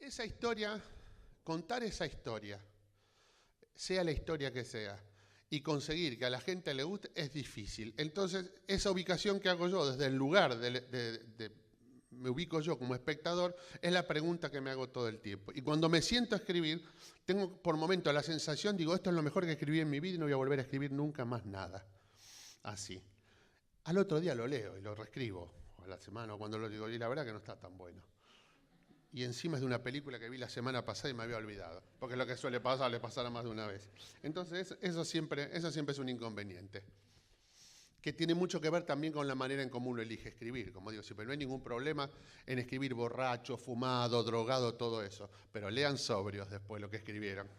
esa historia, contar esa historia, sea la historia que sea, y conseguir que a la gente le guste es difícil. Entonces, esa ubicación que hago yo desde el lugar me ubico yo como espectador, es la pregunta que me hago todo el tiempo. Y cuando me siento a escribir, tengo por momentos la sensación, digo, esto es lo mejor que escribí en mi vida y no voy a volver a escribir nunca más nada. Así. Al otro día lo leo y lo reescribo, o a la semana, o cuando lo digo, y la verdad que no está tan bueno. Y encima es de una película que vi la semana pasada y me había olvidado, porque es lo que suele pasar, le pasará más de una vez. Entonces, eso siempre es un inconveniente, que tiene mucho que ver también con la manera en cómo uno elige escribir. Como digo siempre, no hay ningún problema en escribir borracho, fumado, drogado, todo eso, pero lean sobrios después lo que escribieron.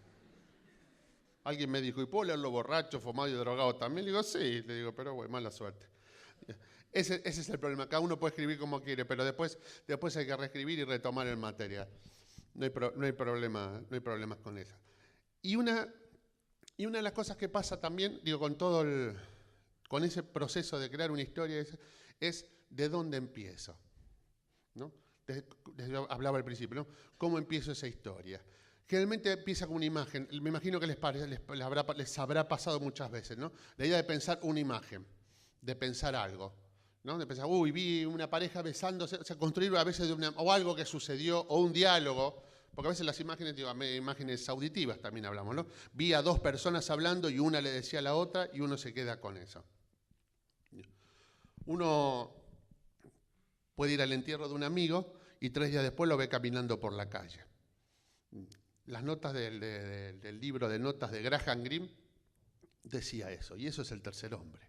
Alguien me dijo, ¿y puedo leerlo borracho, fumado y drogado también? Le digo, sí, le digo, pero bueno, mala suerte. Ese es el problema, cada uno puede escribir como quiere, pero después hay que reescribir y retomar el material. No hay problemas con eso. Y una de las cosas que pasa también, digo, con ese proceso de crear una historia es de dónde empiezo, ¿no? Hablaba al principio, ¿no? ¿Cómo empiezo esa historia? Generalmente empieza con una imagen. Me imagino que les habrá pasado muchas veces, ¿no? La idea de pensar una imagen, de pensar algo, ¿no? De pensar, vi una pareja besándose, o sea, construir a veces o algo que sucedió, o un diálogo, porque a veces las imágenes, digo, imágenes auditivas también hablamos, ¿no? Vi a dos personas hablando y una le decía a la otra y uno se queda con eso. Uno puede ir al entierro de un amigo y 3 días después lo ve caminando por la calle. Las notas del libro de notas de Graham Greene decía eso, y eso es el tercer hombre.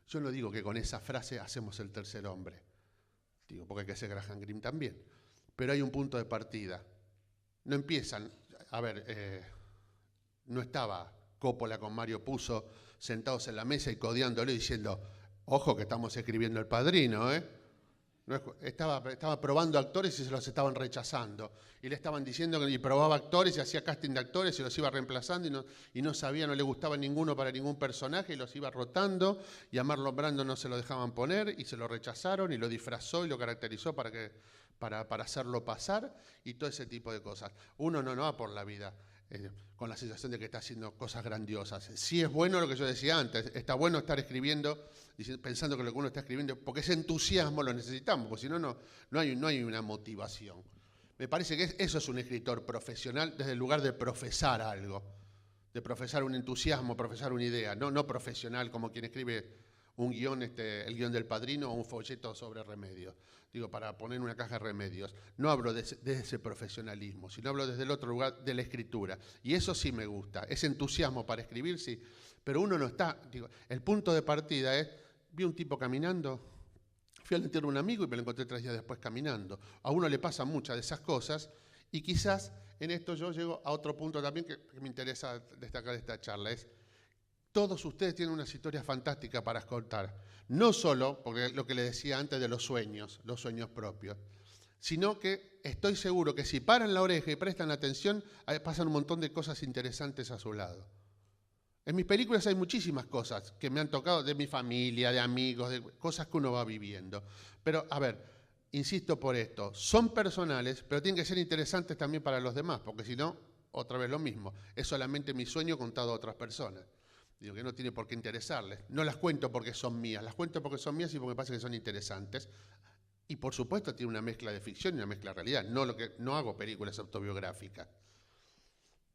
Yo no digo que con esa frase hacemos el tercer hombre, digo, porque hay que ser Graham Greene también, pero hay un punto de partida. No empiezan, no estaba Coppola con Mario Puzo sentados en la mesa y codeándole diciendo, ojo que estamos escribiendo El Padrino, ¿eh? No estaba probando actores y se los estaban rechazando. Y le estaban diciendo que probaba actores y hacía casting de actores y los iba reemplazando y no sabía, no le gustaba ninguno para ningún personaje y los iba rotando. Y a Marlon Brando no se lo dejaban poner y se lo rechazaron y lo disfrazó y lo caracterizó para hacerlo pasar y todo ese tipo de cosas. Uno no va por la vida con la sensación de que está haciendo cosas grandiosas. Sí es bueno lo que yo decía antes, está bueno estar escribiendo, pensando que lo que uno está escribiendo, porque ese entusiasmo lo necesitamos, porque si no, no hay una motivación. Me parece que eso es un escritor profesional desde el lugar de profesar algo, de profesar un entusiasmo, profesar una idea, no profesional como quien escribe un guión, el guión del Padrino o un folleto sobre remedios. Digo, para poner una caja de remedios. No hablo de ese profesionalismo, sino hablo desde el otro lugar, de la escritura. Y eso sí me gusta, ese entusiasmo para escribir, sí. Pero uno no está, digo, el punto de partida es, vi un tipo caminando, fui al entierro de un amigo y me lo encontré 3 días después caminando. A uno le pasan muchas de esas cosas y quizás en esto yo llego a otro punto también que me interesa destacar de esta charla, es todos ustedes tienen unas historias fantásticas para contar. No solo, porque lo que les decía antes de los sueños propios, sino que estoy seguro que si paran la oreja y prestan atención, pasan un montón de cosas interesantes a su lado. En mis películas hay muchísimas cosas que me han tocado de mi familia, de amigos, de cosas que uno va viviendo. Pero, a ver, insisto por esto, son personales, pero tienen que ser interesantes también para los demás, porque si no, otra vez lo mismo, es solamente mi sueño contado a otras personas. Digo que no tiene por qué interesarles. No las cuento porque son mías, las cuento porque son mías y porque me parece que son interesantes. Y por supuesto tiene una mezcla de ficción y una mezcla de realidad. No hago películas autobiográficas.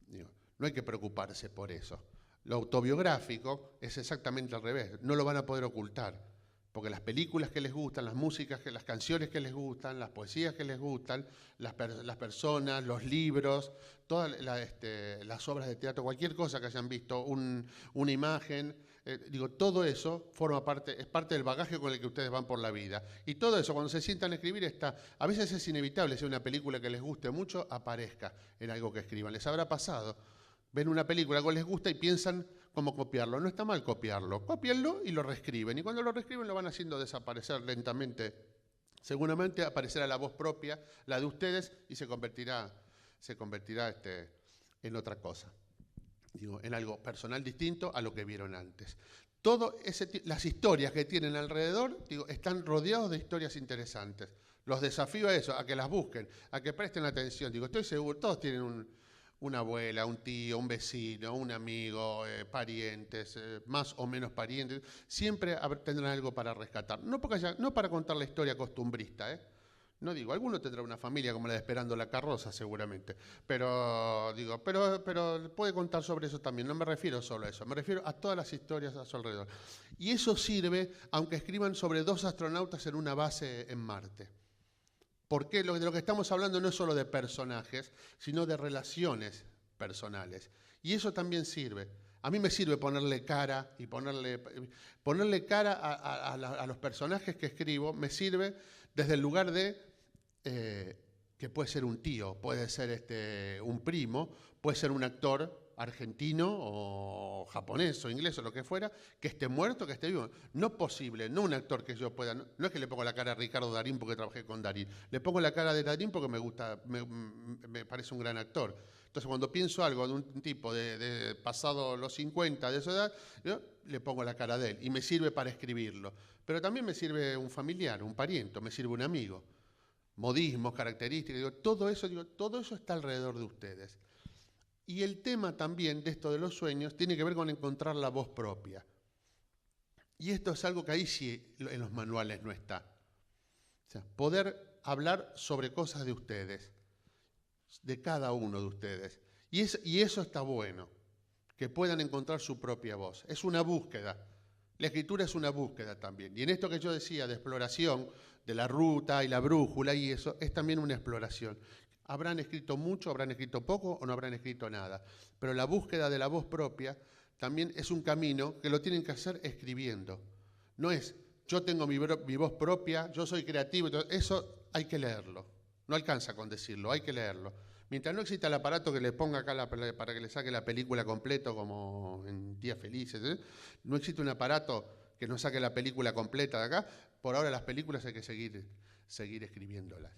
Digo, no hay que preocuparse por eso. Lo autobiográfico es exactamente al revés. No lo van a poder ocultar. Porque las películas que les gustan, las músicas, las canciones que les gustan, las poesías que les gustan, las personas, los libros, todas las obras de teatro, cualquier cosa que hayan visto, una imagen, todo eso es parte del bagaje con el que ustedes van por la vida. Y todo eso, cuando se sientan a escribir, a veces es inevitable, si una película que les guste mucho, aparezca en algo que escriban. Les habrá pasado. Ven una película, algo les gusta y piensan cómo copiarlo. No está mal copiarlo. Cópienlo y lo reescriben. Y cuando lo reescriben lo van haciendo desaparecer lentamente. Seguramente aparecerá la voz propia, la de ustedes, y se convertirá en otra cosa. Digo, en algo personal distinto a lo que vieron antes. Las historias que tienen alrededor, están rodeados de historias interesantes. Los desafío a eso, a que las busquen, a que presten atención. Digo, estoy seguro, todos tienen una abuela, un tío, un vecino, un amigo, parientes, más o menos parientes. Siempre tendrán algo para rescatar. No, no para contar la historia costumbrista, No digo, alguno tendrá una familia como la de Esperando la Carroza, seguramente. Pero digo, pero puede contar sobre eso también. No me refiero solo a eso, me refiero a todas las historias a su alrededor. Y eso sirve, aunque escriban sobre 2 astronautas en una base en Marte. Porque de lo que estamos hablando no es solo de personajes, sino de relaciones personales. Y eso también sirve. A mí me sirve ponerle cara y ponerle cara a los personajes que escribo, me sirve desde el lugar de que puede ser un tío, puede ser un primo, puede ser un actor argentino o japonés o inglés o lo que fuera, que esté muerto, que esté vivo. No posible, no un actor que yo pueda, no es que le pongo la cara a Ricardo Darín porque trabajé con Darín, le pongo la cara de Darín porque me gusta, me parece un gran actor. Entonces cuando pienso algo de un tipo de pasado los 50, de esa edad, yo le pongo la cara de él y me sirve para escribirlo. Pero también me sirve un familiar, un pariente, me sirve un amigo. Modismos, características, todo eso está alrededor de ustedes. Y el tema también de esto de los sueños tiene que ver con encontrar la voz propia. Y esto es algo que ahí sí en los manuales no está. O sea, poder hablar sobre cosas de ustedes, de cada uno de ustedes. Y eso está bueno, que puedan encontrar su propia voz. Es una búsqueda. La escritura es una búsqueda también. Y en esto que yo decía de exploración, de la ruta y la brújula y eso, es también una exploración. Habrán escrito mucho, habrán escrito poco o no habrán escrito nada. Pero la búsqueda de la voz propia también es un camino que lo tienen que hacer escribiendo. No es, yo tengo mi voz propia, yo soy creativo, eso hay que leerlo. No alcanza con decirlo, hay que leerlo. Mientras no exista el aparato que le ponga acá para que le saque la película completa, como en Días Felices, no existe un aparato que nos saque la película completa de acá, por ahora las películas hay que seguir escribiéndolas.